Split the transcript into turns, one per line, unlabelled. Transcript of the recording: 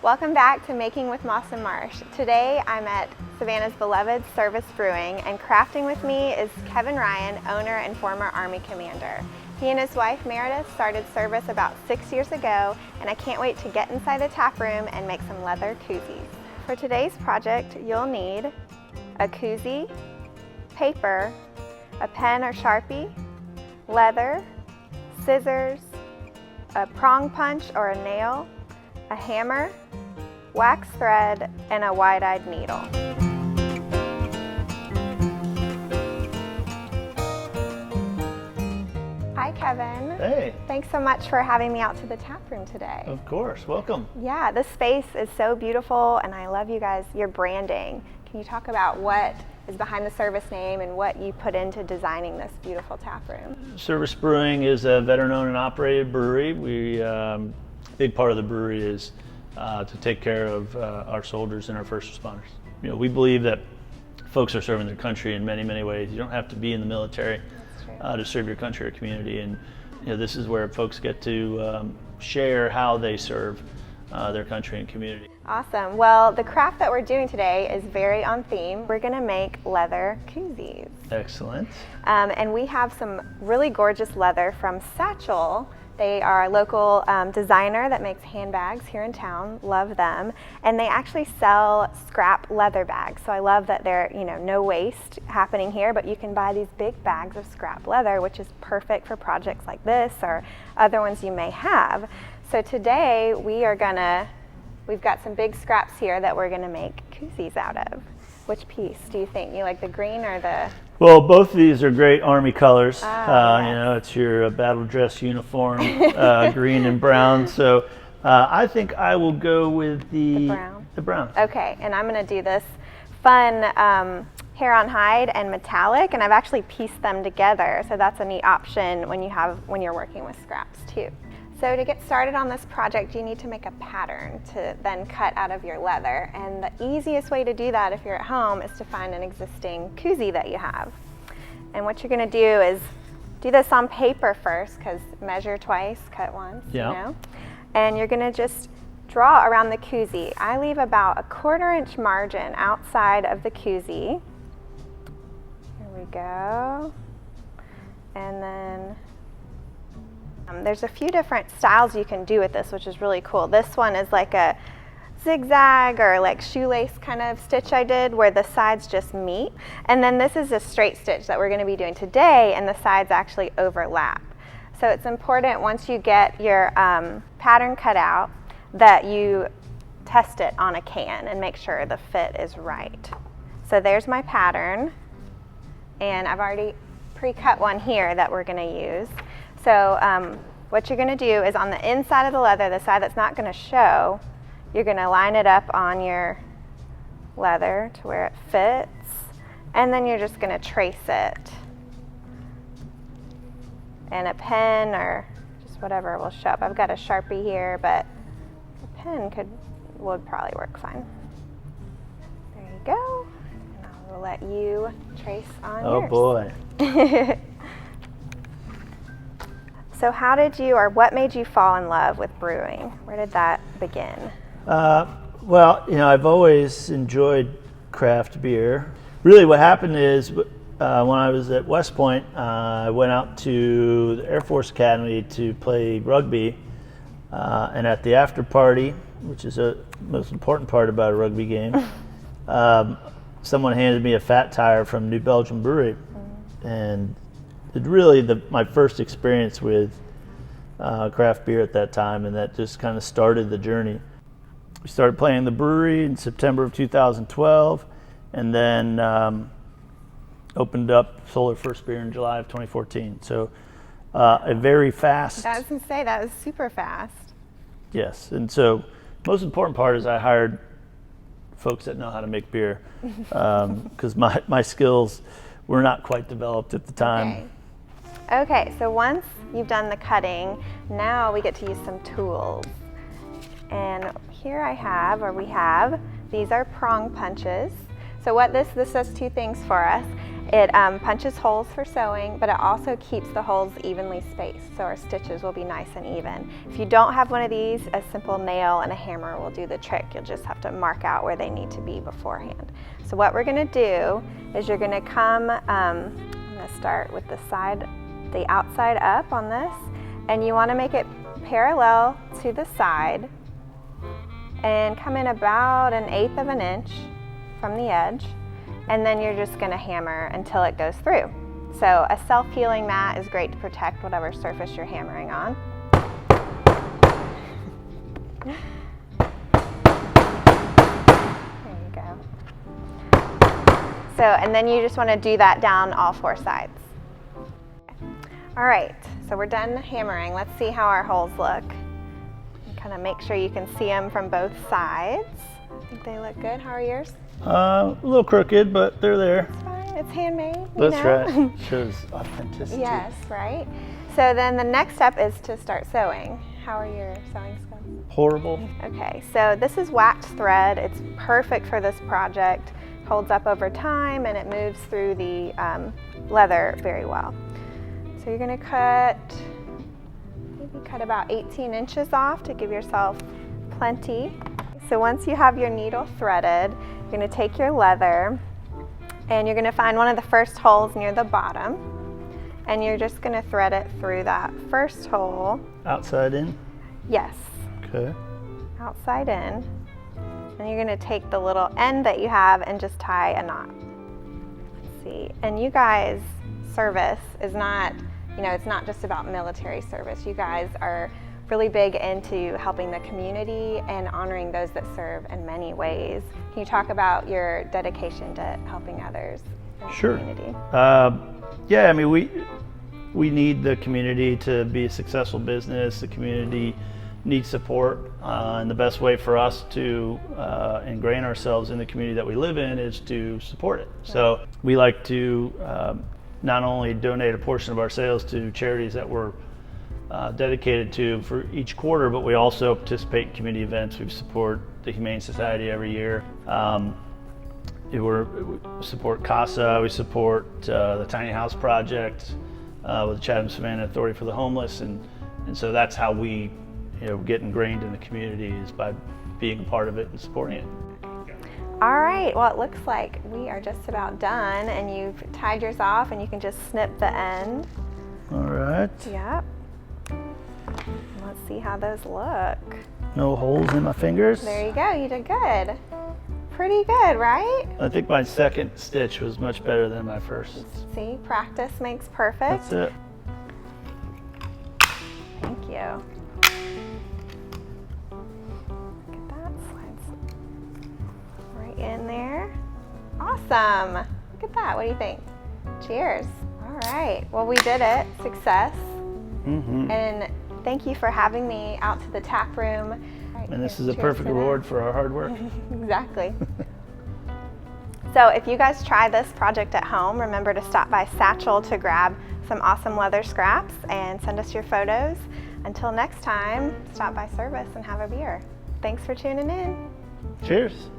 Welcome back to Making with Moss Marsh. Today I'm at Savannah's beloved Service Brewing, and crafting with me is Kevin Ryan, owner and former Army commander. He and his wife Meredith started Service about 6 years ago, and I can't wait to get inside the tap room and make some leather koozies. For today's project, you'll need a koozie, paper, a pen or Sharpie, leather, scissors, a prong punch or a nail, a hammer, wax thread, and a wide-eyed needle. Hi, Kevin.
Hey.
Thanks so much for having me out to the tap room today.
Of course, welcome.
Yeah, this space is so beautiful, and I love you guys, your branding. Can you talk about what is behind the Service name and what you put into designing this beautiful tap room?
Service Brewing is a veteran-owned and operated brewery. Big part of the brewery is to take care of our soldiers and our first responders. You know, we believe that folks are serving their country in many, many ways. You don't have to be in the military to serve your country or community, and you know, this is where folks get to share how they serve their country and community.
Awesome. Well, the craft that we're doing today is very on theme. We're going to make leather koozies.
Excellent.
And we have some really gorgeous leather from Satchel. They are a local designer that makes handbags here in town. Love them. And they actually sell scrap leather bags. So I love that they're, no waste happening here, but you can buy these big bags of scrap leather, which is perfect for projects like this or other ones you may have. So today we've got some big scraps here that we're gonna make koozies out of. Which piece do you think? You like the green or the?
Well, both of these are great Army colors.
Yes.
It's your battle dress uniform, green and brown. So I think I will go with the brown. The brown.
Okay, and I'm going to do this fun hair on hide and metallic, and I've actually pieced them together. So that's a neat option when you're working with scraps too. So to get started on this project, you need to make a pattern to then cut out of your leather. And the easiest way to do that if you're at home is to find an existing koozie that you have. And what you're gonna do is do this on paper first, because measure twice, cut once, And you're gonna just draw around the koozie. I leave about a 1/4 inch margin outside of the koozie. There we go. And then there's a few different styles you can do with this, which is really cool. This one is like a zigzag or like shoelace kind of stitch I did where the sides just meet. And then this is a straight stitch that we're going to be doing today, and the sides actually overlap. So it's important once you get your pattern cut out that you test it on a can and make sure the fit is right. So there's my pattern, and I've already pre-cut one here that we're going to use. So what you're going to do is on the inside of the leather, the side that's not going to show, you're going to line it up on your leather to where it fits, and then you're just going to trace it. And a pen or just whatever will show up. I've got a Sharpie here, but a pen would probably work fine. There you go. And I will let you trace on yours.
Oh boy.
So what made you fall in love with brewing? Where did that begin?
Well, I've always enjoyed craft beer. Really what happened is when I was at West Point, I went out to the Air Force Academy to play rugby. And at the after party, which is the most important part about a rugby game, someone handed me a fat tire from New Belgium Brewery. And it really my first experience with craft beer at that time, and that just kind of started the journey. We started playing the brewery in September of 2012, and then opened up, sold our first beer in July of 2014. So a very fast.
I was going to say, that was super fast.
Yes, and so most important part is I hired folks that know how to make beer, because my skills were not quite developed at the time.
Okay, so once you've done the cutting, now we get to use some tools. And here we have, these are prong punches. So what this does two things for us. It punches holes for sewing, but it also keeps the holes evenly spaced, so our stitches will be nice and even. If you don't have one of these, a simple nail and a hammer will do the trick. You'll just have to mark out where they need to be beforehand. So what we're gonna do is you're gonna come, I'm gonna start with the outside up on this, and you wanna make it parallel to the side and come in about 1/8 of an inch from the edge, and then you're just gonna hammer until it goes through. So a self-healing mat is great to protect whatever surface you're hammering on. There you go. So, and then you just wanna do that down all 4 sides. All right, so we're done hammering. Let's see how our holes look. Kind of make sure you can see them from both sides. I think they look good. How are yours?
A little crooked, but they're there.
It's fine. It's handmade.
That's right. Shows authenticity.
Yes, right. So then the next step is to start sewing. How are your sewing skills?
Horrible.
Okay, so this is waxed thread. It's perfect for this project. Holds up over time and it moves through the leather very well. So you're going to cut about 18 inches off to give yourself plenty. So once you have your needle threaded, you're going to take your leather and you're going to find one of the first holes near the bottom, and you're just going to thread it through that first hole.
Outside in?
Yes.
Okay.
Outside in. And you're going to take the little end that you have and just tie a knot. Let's see. And you guys, service is not, you know, it's not just about military service. You guys are really big into helping the community and honoring those that serve in many ways. Can you talk about your dedication to helping others in the community?
Yeah, I mean, we need the community to be a successful business. The community needs support, and the best way for us to ingrain ourselves in the community that we live in is to support it. So we like to not only donate a portion of our sales to charities that we're dedicated to for each quarter, but we also participate in community events. We support the Humane Society every year. We support CASA, we support the Tiny House Project with the Satchel Savannah Authority for the Homeless, and so that's how we get ingrained in the community, is by being a part of it and supporting it.
All right, well, it looks like we are just about done, and you've tied yours off, and you can just snip the end.
All right.
Yep. Let's see how those look.
No holes in my fingers.
There you go, you did good. Pretty good, right?
I think my second stitch was much better than my first.
See, practice makes perfect.
That's it.
Thank you. Look at that, slides right in there. Awesome. Look at that, what do you think? Cheers. All right, well, we did it. Success.
Mm-hmm.
And thank you for having me out to the tap room.
And this is a perfect reward for our hard work.
Exactly. So if you guys try this project at home, remember to stop by Satchel to grab some awesome leather scraps and send us your photos. Until next time, stop by Service and have a beer. Thanks for tuning in.
Cheers.